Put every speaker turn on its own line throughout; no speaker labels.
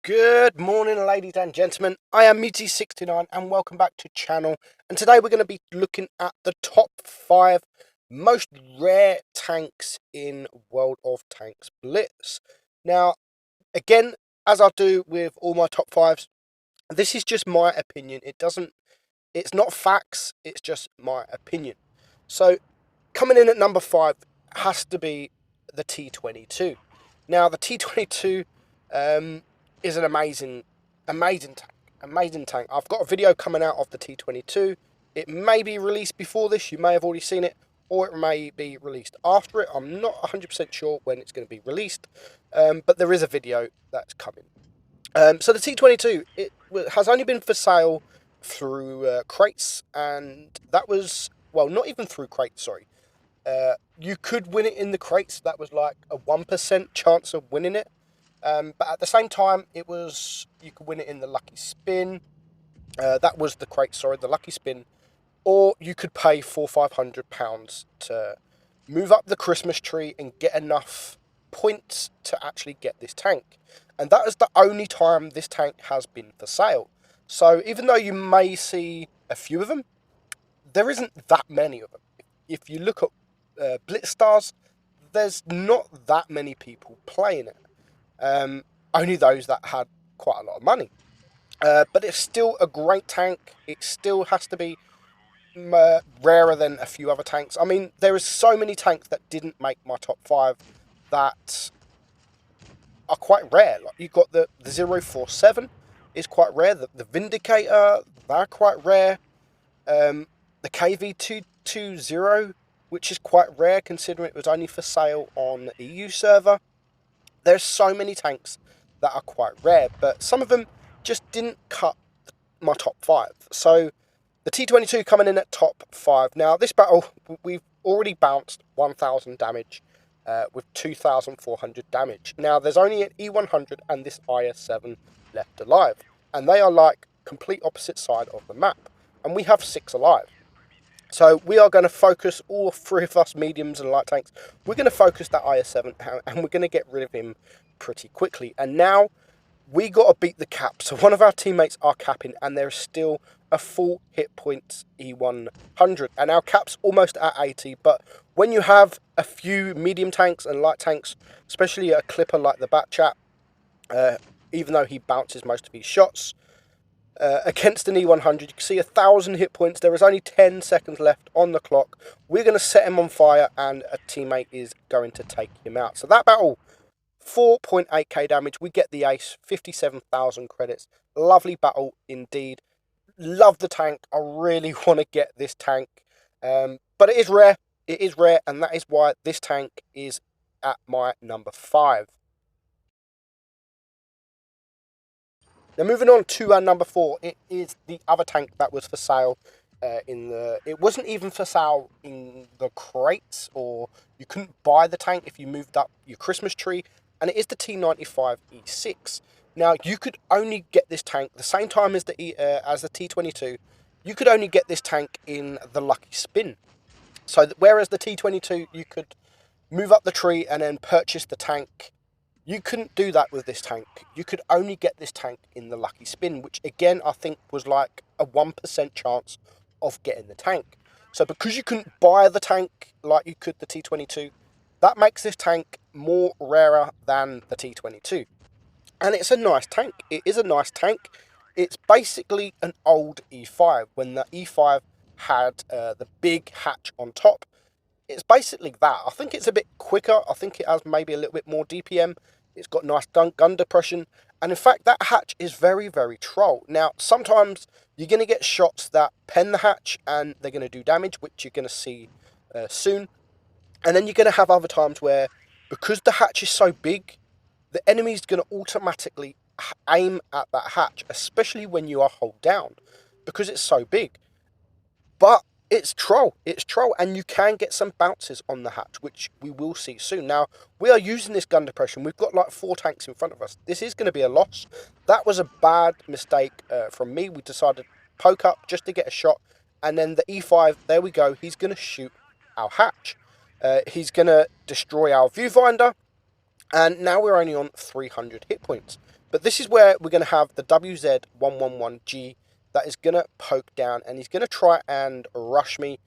Good morning, ladies and gentlemen. I am Meadsy69 and welcome back to channel. And today we're going to be looking at the top 5 most rare tanks in World of Tanks Blitz. Now, again, as I do with all my top 5s, this is just my opinion. It's not facts, it's just my opinion. So, coming in at number 5 has to be the T22. Now, the T22 is an amazing tank. I've got a video coming out of the T22. It may be released before this. You may have already seen it, or it may be released after it. I'm not 100% sure when it's going to be released, but there is a video that's coming. So the T22, it has only been for sale through crates, and that was, well, not even through crates, sorry. You could win it in the crates. That was like a 1% chance of winning it. But at the same time, you could win it in the lucky spin. That was the crate, sorry, the lucky spin. Or you could pay £400-500 to move up the Christmas tree and get enough points to actually get this tank. And that is the only time this tank has been for sale. So even though you may see a few of them, there isn't that many of them. If you look at Blitz Stars, there's not that many people playing it. Only those that had quite a lot of money. But it's still a great tank. It still has to be rarer than a few other tanks. I mean, there is so many tanks that didn't make my top 5 that are quite rare. Like, you've got the 047 is quite rare. The Vindicator, they're quite rare. The KV220, which is quite rare considering it was only for sale on the EU server. There's so many tanks that are quite rare, but some of them just didn't cut my top 5. So the T22 coming in at top 5. Now this battle, we've already bounced 1,000 damage with 2,400 damage. Now there's only an E100 and this IS7 left alive, and they are like complete opposite side of the map, and we have 6 alive. So we are going to focus, all 3 of us mediums and light tanks, we're going to focus that IS7 and we're going to get rid of him pretty quickly. And now we got to beat the cap. So one of our teammates are capping and there's still a full hit points E100. And our cap's almost at 80. But when you have a few medium tanks and light tanks, especially a clipper like the Batchat, even though he bounces most of his shots, against an E100, you can see 1,000 hit points. There is only 10 seconds left on the clock. We're going to set him on fire and a teammate is going to take him out. So that battle, 4.8k damage. We get the ace, 57,000 credits. Lovely battle indeed. Love the tank. I really want to get this tank. But it is rare. It is rare, and that is why this tank is at my number 5. Now moving on to our number 4, it is the other tank that was for sale it wasn't even for sale in the crates, or you couldn't buy the tank if you moved up your Christmas tree, and it is the T95 E6. Now you could only get this tank the same time as the T22. You could only get this tank in the lucky spin. So whereas the T22 you could move up the tree and then purchase the tank, you couldn't do that with this tank. You could only get this tank in the lucky spin, which again I think was like a 1% chance of getting the tank. So because you couldn't buy the tank like you could the T22, that makes this tank more rarer than the T22. And it's a nice tank. It is a nice tank. It's basically an old E5 when the E5 had the big hatch on top. It's basically that. I think it's a bit quicker. I think it has maybe a little bit more DPM. It's got nice gun depression. And in fact, that hatch is very, very troll. Now, sometimes you're going to get shots that pen the hatch and they're going to do damage, which you're going to see soon. And then you're going to have other times where, because the hatch is so big, the enemy's going to automatically aim at that hatch, especially when you are hold down, because it's so big. But it's troll, and you can get some bounces on the hatch, which we will see soon. Now, we are using this gun depression. We've got like 4 tanks in front of us. This is going to be a loss. That was a bad mistake from me. We decided to poke up just to get a shot, and then the E5, there we go, he's going to shoot our hatch. He's going to destroy our viewfinder, And now we're only on 300 hit points. But this is where we're going to have the WZ111G that is going to poke down, and he's going to try and rush me.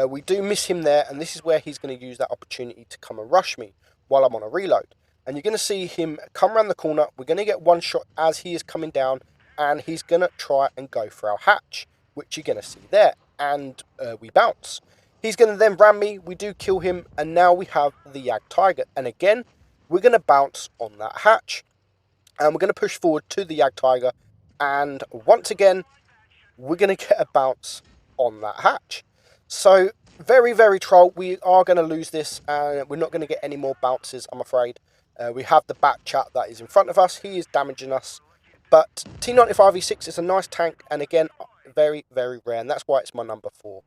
We do miss him there, and this is where he's going to use that opportunity to come and rush me while I'm on a reload. And you're going to see him come around the corner. We're going to get one shot as he is coming down, and he's going to try and go for our hatch, which you're going to see there. And we bounce. He's going to then ram me. We do kill him, and now we have the Yag Tiger. And again, we're going to bounce on that hatch, and we're going to push forward to the Yag Tiger, and once again, we're going to get a bounce on that hatch. So, very, very troll. We are going to lose this, and we're not going to get any more bounces, I'm afraid. We have the back chat that is in front of us. He is damaging us. But T95E6 is a nice tank, and again, very, very rare, and that's why it's my number 4.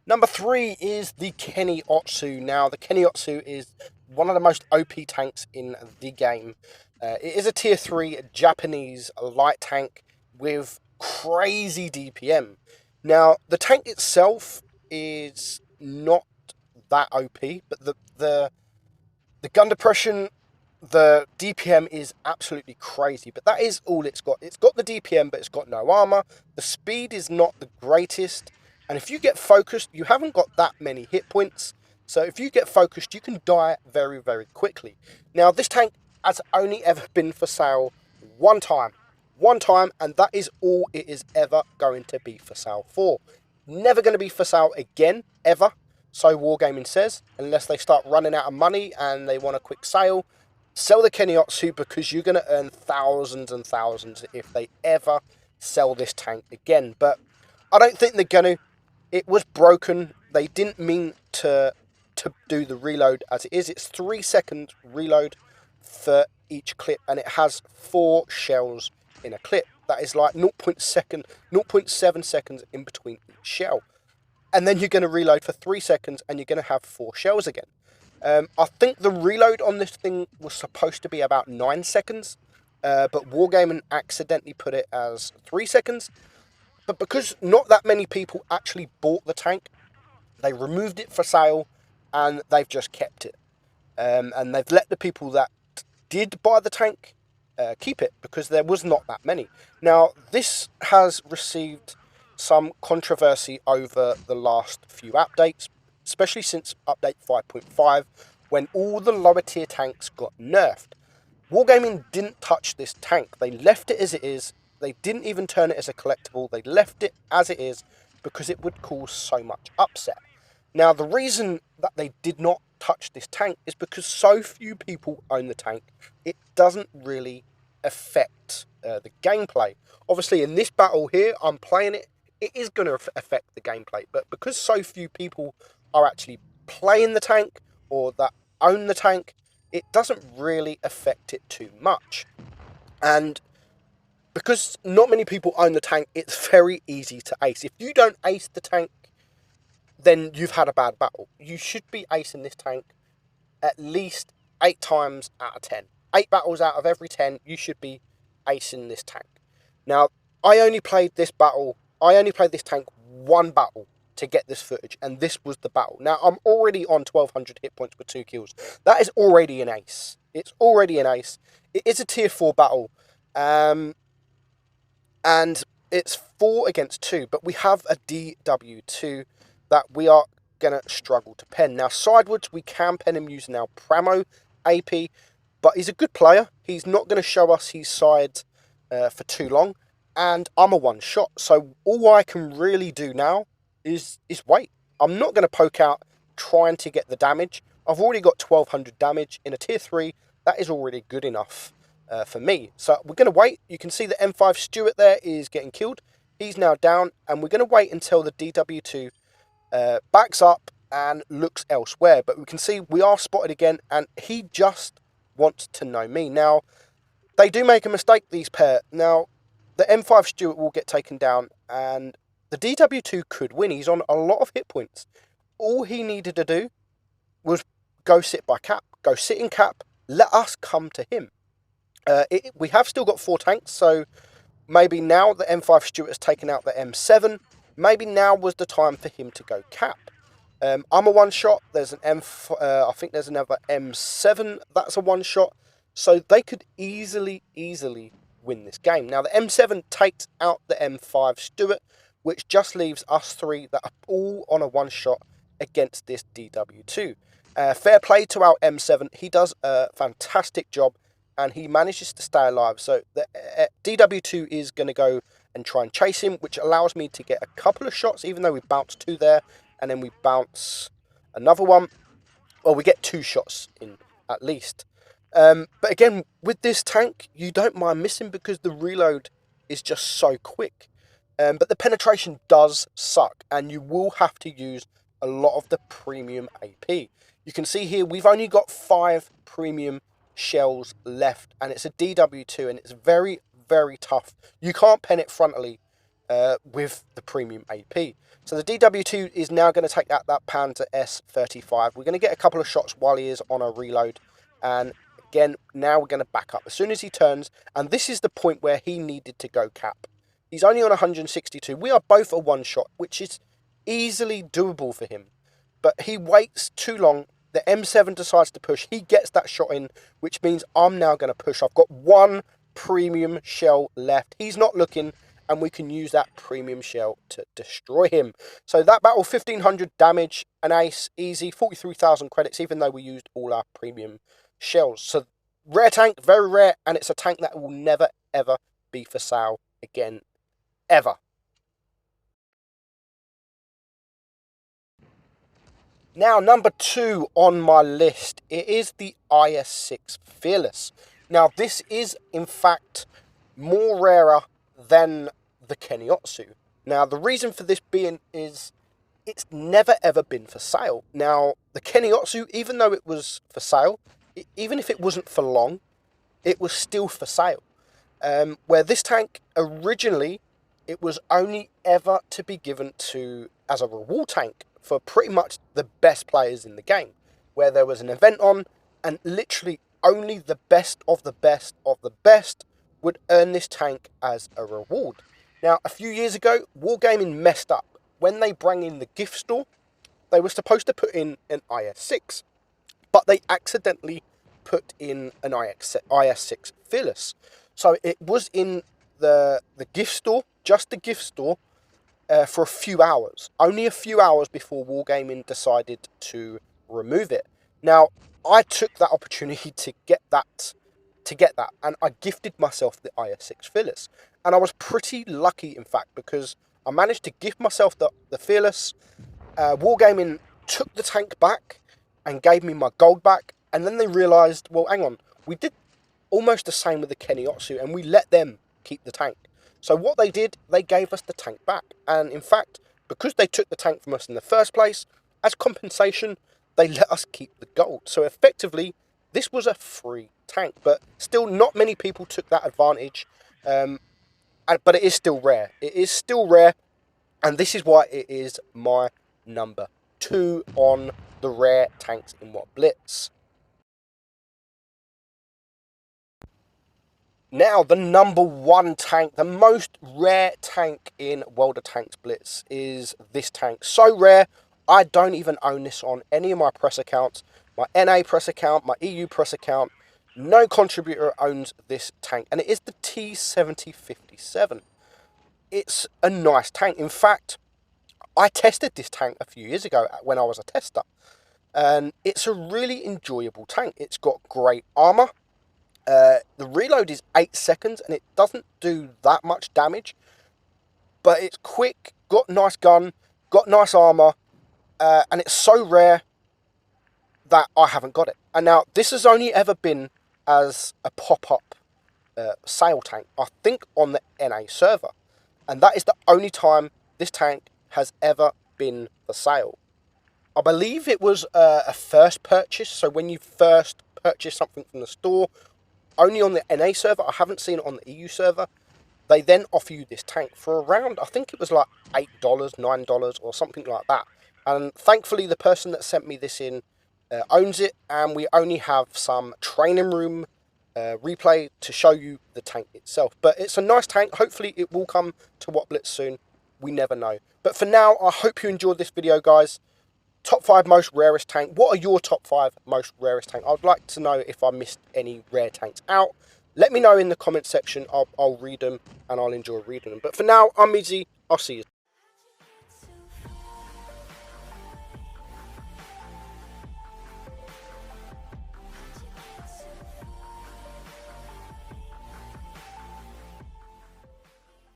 Number 3 is the Kenny Otsu. Now, the Kenny Otsu is one of the most OP tanks in the game. It is a tier 3 Japanese light tank with crazy DPM. Now, the tank itself is not that OP, but the gun depression, the DPM is absolutely crazy, but that is all it's got. It's got the DPM, but it's got no armor. The speed is not the greatest, and if you get focused, you haven't got that many hit points. So if you get focused, you can die very, very quickly. Now, this tank has only ever been for sale one time, and that is all it is ever going to be for sale for. Never going to be for sale again, ever. So Wargaming says, unless they start running out of money and they want a quick sale. Sell the Kenny Otsu, because you're going to earn thousands and thousands if they ever sell this tank again. But I don't think they're going to. It was broken. They didn't mean to do the reload as it is. It's 3-second reload for each clip, and it has 4 shells in a clip. That is like 0.7 seconds in between each shell. And then you're going to reload for 3 seconds, and you're going to have 4 shells again. I think the reload on this thing was supposed to be about 9 seconds, but Wargaming accidentally put it as 3 seconds. But because not that many people actually bought the tank, they removed it for sale, and they've just kept it. And they've let the people that did buy the tank keep it, because there was not that many. Now, this has received some controversy over the last few updates, especially since update 5.5, when all the lower tier tanks got nerfed. Wargaming didn't touch this tank. They left it as it is. They didn't even turn it as a collectible. They left it as it is because it would cause so much upset. Now, the reason that they did not touch this tank is because so few people own the tank, it doesn't really affect the gameplay. Obviously, in this battle here, I'm playing it. It is going to affect the gameplay, but because so few people are actually playing the tank or that own the tank, it doesn't really affect it too much. And because not many people own the tank, it's very easy to ace. If you don't ace the tank, then you've had a bad battle. You should be acing this tank at least 8 times out of 10. 8 battles out of every 10, you should be acing this tank. Now, I only played this tank one battle to get this footage, and this was the battle. Now, I'm already on 1200 hit points with 2 kills. That is already an ace. It's already an ace. It is a tier 4 battle, and it's 4 against 2, but we have a DW2 that we are going to struggle to pen. Now, sidewards, we can pen him using our Pramo AP, but he's a good player. He's not going to show us his side for too long, and I'm a one-shot, so all I can really do now is wait. I'm not going to poke out trying to get the damage. I've already got 1200 damage in a tier 3. That is already good enough for me. So we're going to wait. You can see the M5 Stuart there is getting killed. He's now down, and we're going to wait until the DW2 backs up and looks elsewhere. But we can see we are spotted again, and he just wants to know me. Now, they do make a mistake, these pair. Now, the M5 Stuart will get taken down, and the DW2 could win. He's on a lot of hit points. All he needed to do was go sit by cap, go sit in cap, let us come to him. We have still got 4 tanks, so maybe now the M5 Stuart has taken out the M7, maybe now was the time for him to go cap. I'm a one-shot. There's an I think there's another M7 that's a one-shot. So they could easily win this game. Now, the M7 takes out the M5 Stuart, which just leaves us three that are all on a one-shot against this DW2. Fair play to our M7. He does a fantastic job, and he manages to stay alive. So the DW2 is going to go and try and chase him, which allows me to get a couple of shots, even though we bounced two there, and then we bounce another one. Well, we get two shots in at least. But again, with this tank, you don't mind missing because the reload is just so quick. But the penetration does suck, and you will have to use a lot of the premium AP. You can see here, we've only got 5 premium shells left, and it's a DW2, and it's very, very tough. You can't pen it frontally with the premium AP. So the DW2 is now going to take out that Panzer S35. We're going to get a couple of shots while he is on a reload, and again, now we're going to back up as soon as he turns, and this is the point where he needed to go cap. He's only on 162. We are both a one-shot, which is easily doable for him. But he waits too long. The M7 decides to push. He gets that shot in, which means I'm now going to push. I've got 1 premium shell left. He's not looking, and we can use that premium shell to destroy him. So that battle, 1,500 damage, an ace, easy, 43,000 credits, even though we used all our premium shells. So rare tank, very rare, and it's a tank that will never, ever be for sale again. Ever. Now, number 2 on my list, it is the Is6 Fearless. Now, this is, in fact, more rarer than the Kenny Otsu. Now, the reason for this being is it's never, ever been for sale. Now, the Kenny Otsu, even though it was for sale, even if it wasn't for long, it was still for sale. Where this tank, originally, it was only ever to be given to as a reward tank for pretty much the best players in the game, where there was an event on, and literally only the best of the best of the best would earn this tank as a reward. Now, a few years ago, Wargaming messed up. When they brought in the gift store, they were supposed to put in an IS6, but they accidentally put in an IS6 Fearless. So it was in the gift store, just the gift store, for a few hours. Only a few hours before Wargaming decided to remove it. Now, I took that opportunity to get that, and I gifted myself the IS6 Fearless. And I was pretty lucky, in fact, because I managed to gift myself the Fearless. Wargaming took the tank back and gave me my gold back, and then they realised, well, hang on, we did almost the same with the Kenny Otsu, and we let them keep the tank. So what they did, they gave us the tank back. And in fact, because they took the tank from us in the first place, as compensation, they let us keep the gold. So effectively, this was a free tank. But still, not many people took that advantage. But it is still rare. It is still rare. And this is why it is my number 2 on the rare tanks in Wot Blitz. Now, the number 1 tank, the most rare tank in World of Tanks Blitz is this tank. So rare, I don't even own this on any of my press accounts. My NA press account, my EU press account, no contributor owns this tank. And it is the T7057. It's a nice tank. In fact, I tested this tank a few years ago when I was a tester. And it's a really enjoyable tank. It's got great armor. The reload is 8 seconds, and it doesn't do that much damage. But it's quick, got nice gun, got nice armor, and it's so rare that I haven't got it. And now, this has only ever been as a pop-up sale tank, I think on the NA server. And that is the only time this tank has ever been for sale. I believe it was a first purchase, so when you first purchase something from the store, only on the NA server, I haven't seen it on the EU server, they then offer you this tank for around, I think it was like $8, $9 or something like that. And thankfully, the person that sent me this in owns it, and we only have some training room replay to show you the tank itself. But it's a nice tank. Hopefully, it will come to Wot Blitz soon. We never know. But for now, I hope you enjoyed this video, guys. top 5 most rarest tank. What are your top 5 most rarest tank? I'd like to know if I missed any rare tanks out. Let me know in the comment section. I'll read them and I'll enjoy reading them. But for now, I'm Meadsy. I'll see you.